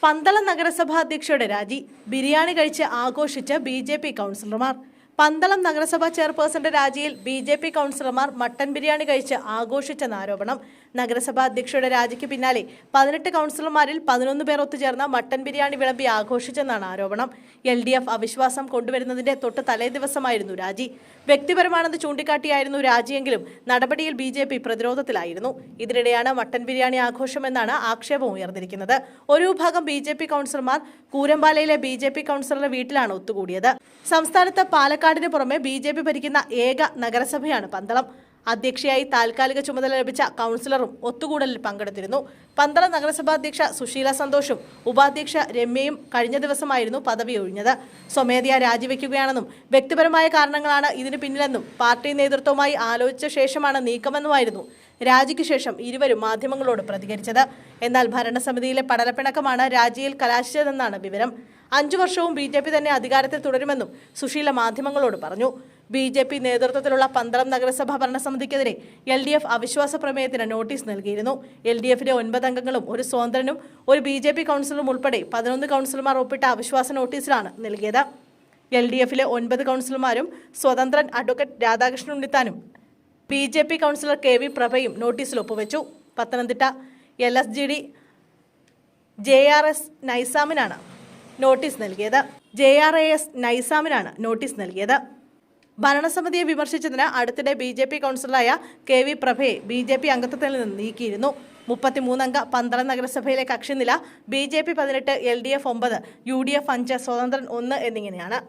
പന്തളം നഗരസഭാ അധ്യക്ഷയുടെ രാജി. ബിരിയാണി കഴിച്ച് ആഘോഷിച്ച് ബി.ജെ.പി. കൗൺസിലർമാർ. പന്തളം നഗരസഭാ ചെയർപേഴ്സന്റെ രാജിയിൽ ബി.ജെ.പി. കൗൺസിലർമാർ മട്ടൻ ബിരിയാണി കഴിച്ച് ആഘോഷിച്ചെന്ന ആരോപണം. നഗരസഭാ അധ്യക്ഷയുടെ രാജിക്ക് പിന്നാലെ 18 കൗൺസിലർമാരിൽ 11 പേർ ഒത്തുചേർന്ന് മട്ടൻ ബിരിയാണി വിളമ്പി ആഘോഷിച്ചെന്നാണ് ആരോപണം. LDF അവിശ്വാസം കൊണ്ടുവരുന്നതിന്റെ തൊട്ട് തലേ ദിവസമായിരുന്നു രാജി. വ്യക്തിപരമാണെന്ന് ചൂണ്ടിക്കാട്ടിയായിരുന്നു രാജിയെങ്കിലും നടപടിയിൽ ബി.ജെ.പി. പ്രതിരോധത്തിലായിരുന്നു. ഇതിനിടെയാണ് മട്ടൻ ബിരിയാണി ആഘോഷമെന്നാണ് ആക്ഷേപം ഉയർന്നിരിക്കുന്നത്. ഒരു വിഭാഗം ബി.ജെ.പി. കൗൺസിലർമാർ കൂരമ്പാലയിലെ ബി.ജെ.പി. കൗൺസിലറുടെ വീട്ടിലാണ് ഒത്തുകൂടിയത്. സംസ്ഥാനത്ത് പാലക്കാടിന് പുറമെ ബി.ജെ.പി. ഭരിക്കുന്ന ഏക നഗരസഭയാണ് പന്തളം. അധ്യക്ഷയായി താൽക്കാലിക ചുമതല ലഭിച്ച കൗൺസിലറും ഒത്തുകൂടലിൽ പങ്കെടുത്തിരുന്നു. പന്തളം നഗരസഭാ അധ്യക്ഷ സുശീല സന്തോഷും ഉപാധ്യക്ഷ രമ്യയും കഴിഞ്ഞ ദിവസമായിരുന്നു പദവി ഒഴിഞ്ഞത്. സ്വമേധയാ രാജിവെക്കുകയാണെന്നും വ്യക്തിപരമായ കാരണങ്ങളാണ് ഇതിന് പിന്നിലെന്നും പാർട്ടി നേതൃത്വവുമായി ആലോചിച്ച ശേഷമാണ് നീക്കമെന്നുമായിരുന്നു രാജിക്ക് ശേഷം ഇരുവരും മാധ്യമങ്ങളോട് പ്രതികരിച്ചത്. എന്നാൽ ഭരണസമിതിയിലെ പടലപ്പിണക്കമാണ് രാജിയിൽ കലാശിച്ചതെന്നാണ് വിവരം. 5 വർഷവും ബി.ജെ.പി. തന്നെ അധികാരത്തിൽ തുടരുമെന്നും സുശീല മാധ്യമങ്ങളോട് പറഞ്ഞു. ബി.ജെ.പി. നേതൃത്വത്തിലുള്ള പന്തളം നഗരസഭാ ഭരണസമിതിക്കെതിരെ LDF അവിശ്വാസ പ്രമേയത്തിന് നോട്ടീസ് നൽകിയിരുന്നു. LDF-ലെ 9 അംഗങ്ങളും ഒരു സ്വതന്ത്രനും ഒരു ബി.ജെ.പി. കൗൺസിലറും ഉൾപ്പെടെ 11 കൗൺസിലർമാർ ഒപ്പിട്ട അവിശ്വാസ നോട്ടീസിലാണ് നൽകിയത്. LDF-ലെ 9 കൗൺസിലർമാരും സ്വതന്ത്രൻ അഡ്വക്കേറ്റ് രാധാകൃഷ്ണൻ ഉണ്ണിത്താനും ബി.ജെ.പി. കൗൺസിലർ KV പ്രഭയും നോട്ടീസിൽ ഒപ്പുവെച്ചു. പത്തനംതിട്ട LSGD JRS നൈസാമിനാണ് നോട്ടീസ് നൽകിയത്. ഭരണസമിതിയെ വിമർശിച്ചതിന് അടുത്തിടെ ബി.ജെ.പി. കൗൺസിലറായ KV പ്രഭയെ ബി.ജെ.പി. അംഗത്വത്തിൽ നിന്ന് നീക്കിയിരുന്നു. 33 അംഗ പന്തളം നഗരസഭയിലെ കക്ഷിനില ബി.ജെ.പി. 18, LDF 9, UDF 5, സ്വതന്ത്രൻ 1 എന്നിങ്ങനെയാണ്.